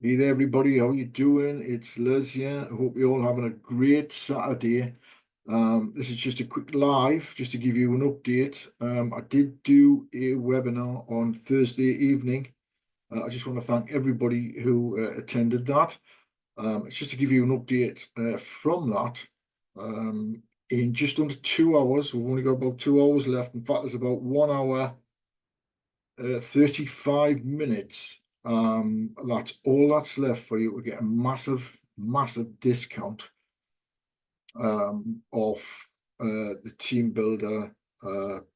Hey there, everybody. How you doing? It's Liz here. I hope you're all having a great Saturday. This is just a quick live, just to give you an update. I did do a webinar on Thursday evening. I just want to thank everybody who attended that. It's just to give you an update from that. In just under 2 hours, we've only got about 2 hours left. In fact, there's about 1 hour, 35 minutes. That's all that's left for you to get a massive discount off the team builder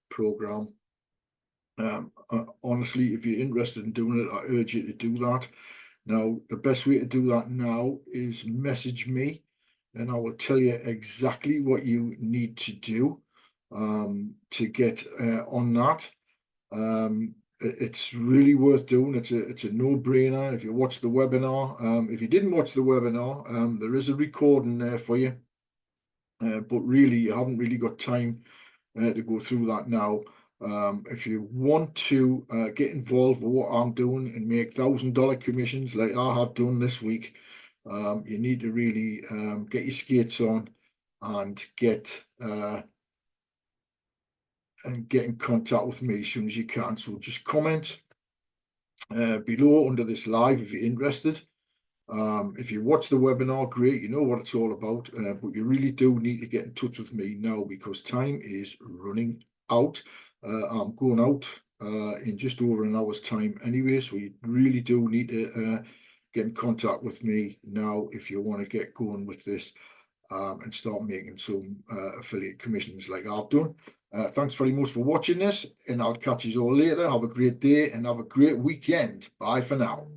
program. Honestly, if you're interested in doing it, I urge you to do that. Now, the best way to do that now is message me, and I will tell you exactly what you need to do to get on that. It's really worth doing. It's a no-brainer. If you watch the webinar, if you didn't watch the webinar, there is a recording there for you. But really, you haven't really got time to go through that now. If you want to get involved with what I'm doing and make $1,000 commissions like I have done this week, you need to really get your skates on and get in contact with me as soon as you can. So just comment below under this live if you're interested. If you watch the webinar, great, you know what it's all about, but you really do need to get in touch with me now because time is running out. I'm going out in just over an hour's time anyway, so you really do need to get in contact with me now if you want to get going with this and start making some affiliate commissions like I've done. Thanks very much for watching this, and I'll catch you all later. Have a great day and have a great weekend. Bye for now.